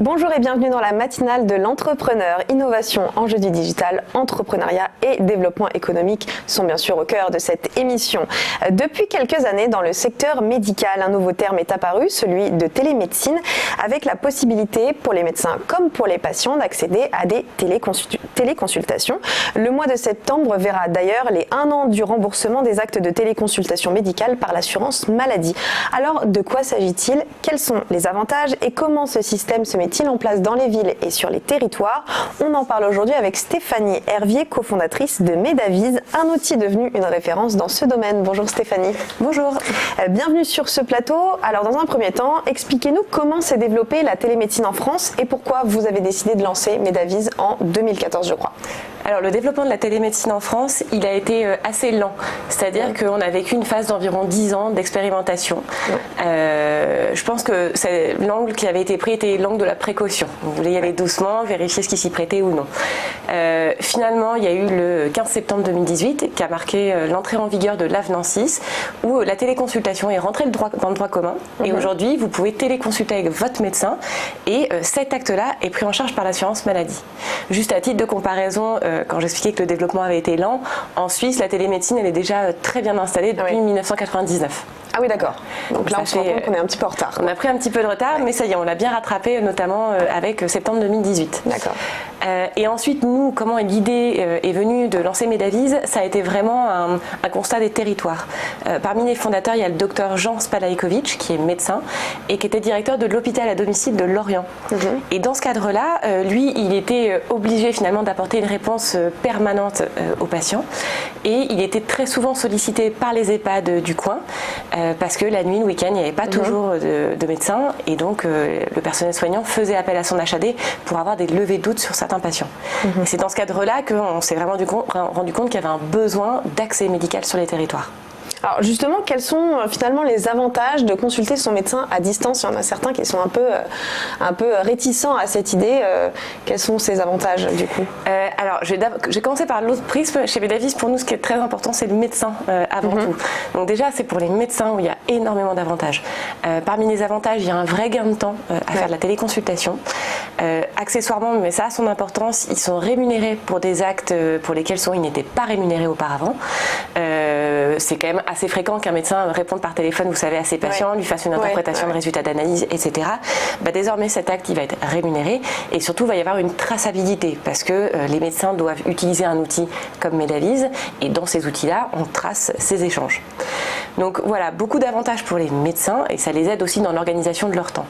Bonjour et bienvenue dans la matinale de l'entrepreneur. Innovation, enjeux du digital, entrepreneuriat et développement économique sont bien sûr au cœur de cette émission. Depuis quelques années, dans le secteur médical, un nouveau terme est apparu, celui de télémédecine, avec la possibilité pour les médecins comme pour les patients d'accéder à des téléconsultations. Le mois de septembre verra d'ailleurs les 1 an du remboursement des actes de téléconsultation médicale par l'assurance maladie. Alors, de quoi s'agit-il? Quels sont les avantages et comment ce système se met-il en place dans les villes et sur les territoires? On en parle aujourd'hui avec Stéphanie Hervier, cofondatrice de Medavise, un outil devenu une référence dans ce domaine. Bonjour Stéphanie. Bonjour. Bienvenue sur ce plateau. Alors dans un premier temps, expliquez-nous comment s'est développée la télémédecine en France et pourquoi vous avez décidé de lancer Medavise en 2014, je crois. Alors le développement de la télémédecine en France, il a été assez lent. C'est-à-dire qu'on a vécu une phase d'environ 10 ans d'expérimentation. Je pense que l'angle qui avait été pris était l'angle de la précaution. Vous voulez y aller doucement, vérifier ce qui s'y prêtait ou non. Finalement, il y a eu le 15 septembre 2018 qui a marqué l'entrée en vigueur de l'Avenant 6 où la téléconsultation est rentrée dans le droit commun. Et aujourd'hui, vous pouvez téléconsulter avec votre médecin et cet acte-là est pris en charge par l'assurance maladie. Juste à titre de comparaison, quand j'expliquais que le développement avait été lent, en Suisse, la télémédecine, elle est déjà très bien installée depuis 1999. Ah oui, d'accord. Donc là, on se rend compte qu'on est un petit peu en retard. On a pris un petit peu de retard, mais ça y est, on l'a bien rattrapé, notamment avec septembre 2018. D'accord. Et ensuite, nous, comment l'idée est venue de lancer Medavise? Ça a été vraiment un constat des territoires. Parmi les fondateurs, il y a le docteur Jean Spalajkovic, qui est médecin, et qui était directeur de l'hôpital à domicile de Lorient. Et dans ce cadre-là, lui, il était obligé finalement d'apporter une réponse permanente aux patients. Et il était très souvent sollicité par les EHPAD du coin, parce que la nuit, le week-end, il n'y avait pas toujours de médecins et donc le personnel soignant faisait appel à son HAD pour avoir des levées de doute sur certains patients. Et c'est dans ce cadre-là qu'on s'est vraiment rendu compte qu'il y avait un besoin d'accès médical sur les territoires. Alors justement, quels sont finalement les avantages de consulter son médecin à distance? Il y en a certains qui sont un peu réticents à cette idée. Quels sont ces avantages du coup? Alors, j'ai commencé par l'autre prisme. Chez Medavise, pour nous, ce qui est très important, c'est le médecin avant tout. Donc déjà, c'est pour les médecins où il y a énormément d'avantages. Parmi les avantages, il y a un vrai gain de temps à faire de la téléconsultation. Accessoirement, mais ça a son importance, ils sont rémunérés pour des actes pour lesquels ils n'étaient pas rémunérés auparavant. C'est quand même assez fréquent qu'un médecin réponde par téléphone, vous savez, à ses patients, lui fasse une interprétation de résultats d'analyse, etc. Désormais, cet acte, il va être rémunéré et surtout, il va y avoir une traçabilité parce que les médecins doivent utiliser un outil comme Medavise et dans ces outils-là, on trace ces échanges. Donc voilà, beaucoup d'avantages pour les médecins et ça les aide aussi dans l'organisation de leur temps.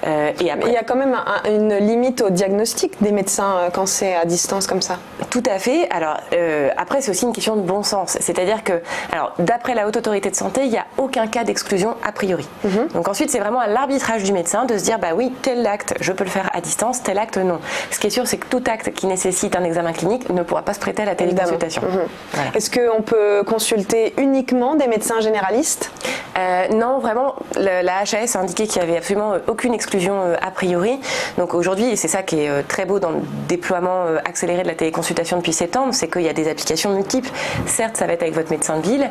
Et après, il y a quand même une limite au diagnostic des médecins quand c'est à distance comme ça. Tout à fait. Alors après, c'est aussi une question de bon sens. C'est-à-dire que, alors d'après la Haute Autorité de Santé, il n'y a aucun cas d'exclusion a priori. Donc ensuite, c'est vraiment à l'arbitrage du médecin de se dire, bah oui, tel acte, je peux le faire à distance, tel acte, non. Ce qui est sûr, c'est que tout acte qui nécessite un examen clinique ne pourra pas se prêter à la téléconsultation. Voilà. Est-ce qu'on peut consulter uniquement des médecins généralistes? Non, vraiment, la HAS a indiqué qu'il n'y avait absolument aucune exclusion a priori. Donc aujourd'hui, et c'est ça qui est très beau dans le déploiement accéléré de la téléconsultation depuis septembre, c'est qu'il y a des applications multiples. Certes, ça va être avec votre médecin de ville,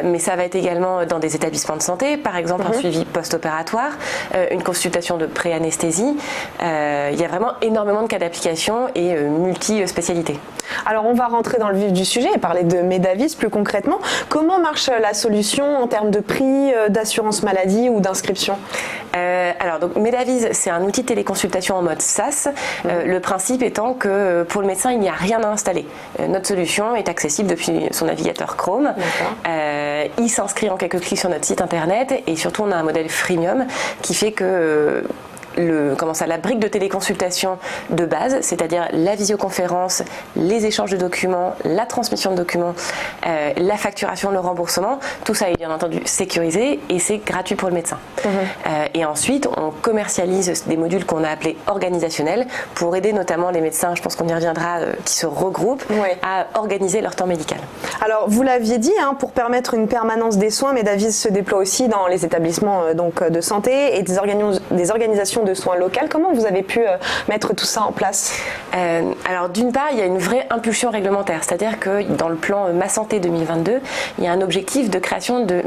mais ça va être également dans des établissements de santé, par exemple un suivi post-opératoire, une consultation de pré-anesthésie. Il y a vraiment énormément de cas d'application et multi-spécialités. Alors on va rentrer dans le vif du sujet et parler de Medavise plus concrètement. Comment marche la solution en termes de prix, d'assurance maladie ou d'inscription? Alors donc Medavise, c'est un outil de téléconsultation en mode SaaS. Le principe étant que pour le médecin, il n'y a rien à installer. Notre solution est accessible depuis son navigateur Chrome. Il s'inscrit en quelques clics sur notre site internet et surtout on a un modèle freemium qui fait que la brique de téléconsultation de base, c'est-à-dire la visioconférence, les échanges de documents, la transmission de documents, la facturation, le remboursement, tout ça est bien entendu sécurisé et c'est gratuit pour le médecin. Et ensuite, on commercialise des modules qu'on a appelés organisationnels pour aider notamment les médecins, je pense qu'on y reviendra, qui se regroupent à organiser leur temps médical. Alors, vous l'aviez dit, pour permettre une permanence des soins, Medavise se déploie aussi dans les établissements de santé et des organisations de soins locales. Comment vous avez pu mettre tout ça en place? Alors d'une part, il y a une vraie impulsion réglementaire, c'est-à-dire que dans le plan Ma Santé 2022, il y a un objectif de création de,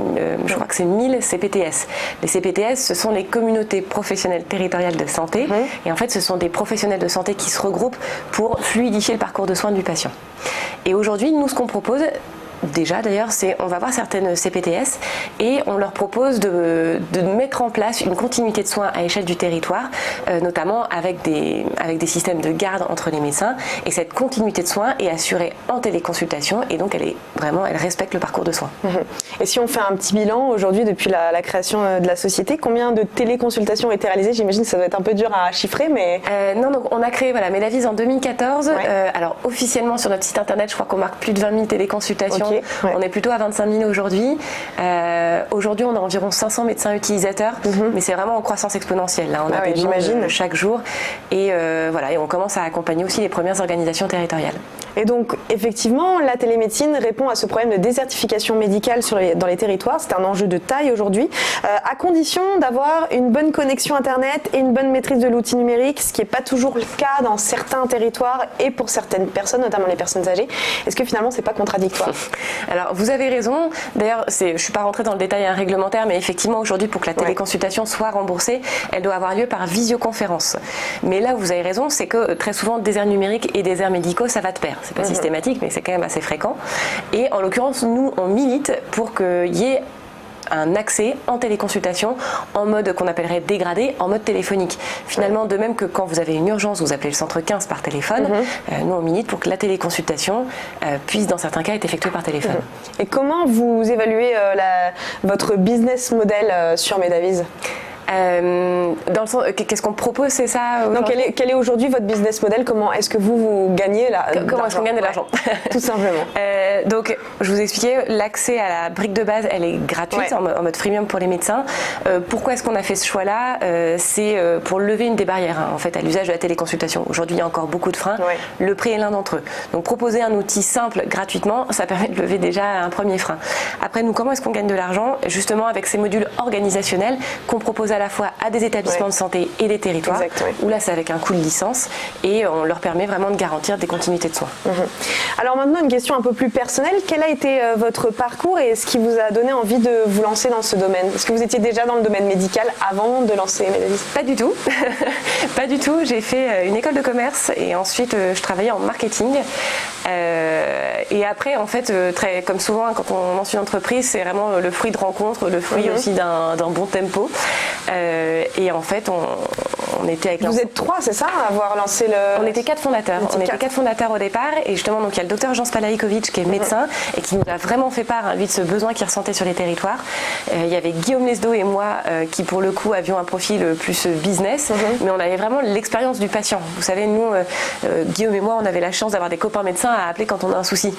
je crois que c'est 1000 CPTS. Les CPTS, ce sont les communautés professionnelles territoriales de santé, et en fait ce sont des professionnels de santé qui se regroupent pour fluidifier le parcours de soins du patient. Et aujourd'hui, nous, ce qu'on propose, déjà d'ailleurs, c'est on va voir certaines CPTS et on leur propose de mettre en place une continuité de soins à échelle du territoire, notamment avec des systèmes de garde entre les médecins. Et cette continuité de soins est assurée en téléconsultation et donc elle respecte le parcours de soins. Et si on fait un petit bilan aujourd'hui depuis la création de la société, combien de téléconsultations ont été réalisées? J'imagine que ça doit être un peu dur à chiffrer, mais... Non, donc on a créé Medavise en 2014. Alors officiellement sur notre site internet, je crois qu'on marque plus de 20 000 téléconsultations. Okay. On est plutôt à 25 000 aujourd'hui. Aujourd'hui, on a environ 500 médecins utilisateurs, mais c'est vraiment en croissance exponentielle. Là, on a des demandes chaque jour. Et et on commence à accompagner aussi les premières organisations territoriales. Et donc, effectivement, la télémédecine répond à ce problème de désertification médicale dans les territoires. C'est un enjeu de taille aujourd'hui, à condition d'avoir une bonne connexion Internet et une bonne maîtrise de l'outil numérique, ce qui n'est pas toujours le cas dans certains territoires et pour certaines personnes, notamment les personnes âgées. Est-ce que finalement, c'est pas contradictoire? Alors, vous avez raison. D'ailleurs, je ne suis pas rentrée dans le détail réglementaire, mais effectivement, aujourd'hui, pour que la téléconsultation soit remboursée, elle doit avoir lieu par visioconférence. Mais là où vous avez raison, c'est que très souvent, déserts numériques et déserts médicaux, ça va de pair. C'est pas systématique, mais c'est quand même assez fréquent. Et en l'occurrence, nous, on milite pour qu'il y ait un accès en téléconsultation en mode qu'on appellerait dégradé, en mode téléphonique. Finalement, de même que quand vous avez une urgence, vous appelez le centre 15 par téléphone, nous on milite pour que la téléconsultation puisse dans certains cas être effectuée par téléphone. Et comment vous évaluez votre business model sur Medavise? Dans le sens, qu'est-ce qu'on propose, c'est ça? Donc, quel est aujourd'hui votre business model? Comment est-ce que vous gagnez Comment est-ce qu'on gagne de l'argent? Tout simplement. Donc, je vous expliquais, l'accès à la brique de base, elle est gratuite en mode freemium pour les médecins. Pourquoi est-ce qu'on a fait ce choix-là? C'est pour lever une des barrières en fait, à l'usage de la téléconsultation. Aujourd'hui, il y a encore beaucoup de freins. Le prix est l'un d'entre eux. Donc, proposer un outil simple gratuitement, ça permet de lever déjà un premier frein. Après, nous, comment est-ce qu'on gagne de l'argent? Justement, avec ces modules organisationnels qu'on propose à la fois à des établissements de santé et des territoires, où là c'est avec un coût de licence et on leur permet vraiment de garantir des continuités de soins. Alors maintenant une question un peu plus personnelle, quel a été votre parcours et ce qui vous a donné envie de vous lancer dans ce domaine? Est-ce que vous étiez déjà dans le domaine médical avant de lancer Medavise? Pas du tout, pas du tout. J'ai fait une école de commerce et ensuite je travaillais en marketing. Et après en fait, très, comme souvent quand on lance une entreprise, c'est vraiment le fruit de rencontres, le fruit aussi d'un bon tempo. Et en fait, on était avec... Vous êtes 3, c'est ça, à avoir lancé le... On était 4 fondateurs. On était 4 fondateurs au départ. Et justement, donc, il y a le docteur Jean Spalaïkovic qui est médecin et qui nous a vraiment fait part, lui, de ce besoin qu'il ressentait sur les territoires. Il y avait Guillaume Lesdo et moi qui, pour le coup, avions un profil plus business. Mais on avait vraiment l'expérience du patient. Vous savez, nous, Guillaume et moi, on avait la chance d'avoir des copains médecins à appeler quand on a un souci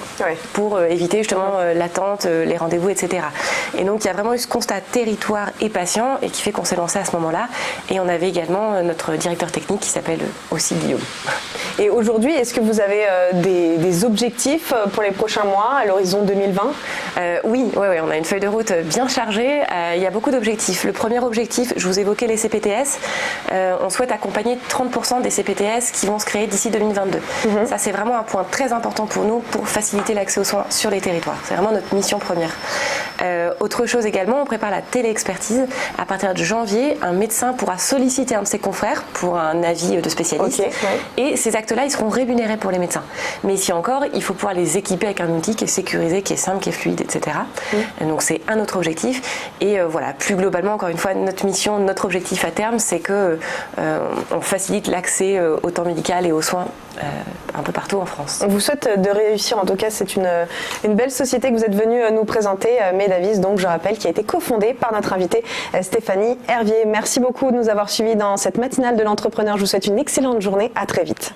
pour éviter justement l'attente, les rendez-vous, etc. Et donc, il y a vraiment eu ce constat territoire et patient et qui fait qu'on s'est lancé à ce moment-là. Et on avait également notre directeur technique qui s'appelle aussi Guillaume. Et aujourd'hui, est-ce que vous avez des objectifs pour les prochains mois à l'horizon 2020? Oui, on a une feuille de route bien chargée. Il y a beaucoup d'objectifs. Le premier objectif, je vous évoquais les CPTS. On souhaite accompagner 30% des CPTS qui vont se créer d'ici 2022. Ça, c'est vraiment un point très important pour nous pour faciliter l'accès aux soins sur les territoires. C'est vraiment notre mission première. Autre chose également, on prépare la téléexpertise. À partir de janvier, un médecin pourra solliciter un de ses confrères pour un avis de spécialiste. Et ces actes-là, ils seront rémunérés pour les médecins. Mais ici encore, il faut pouvoir les équiper avec un outil qui est sécurisé, qui est simple, qui est fluide, etc. Donc c'est un autre objectif. Et voilà, plus globalement, encore une fois, notre mission, notre objectif à terme, c'est que on facilite l'accès au temps médical et aux soins un peu partout en France. On vous souhaite de réussir. En tout cas, c'est une belle société que vous êtes venue nous présenter, Medavise, donc je rappelle, qui a été cofondée par notre invitée Stéphanie Hervier. Merci beaucoup de nous avoir suivis dans cette matinale de l'entrepreneur. Je vous souhaite une excellente journée. À très vite.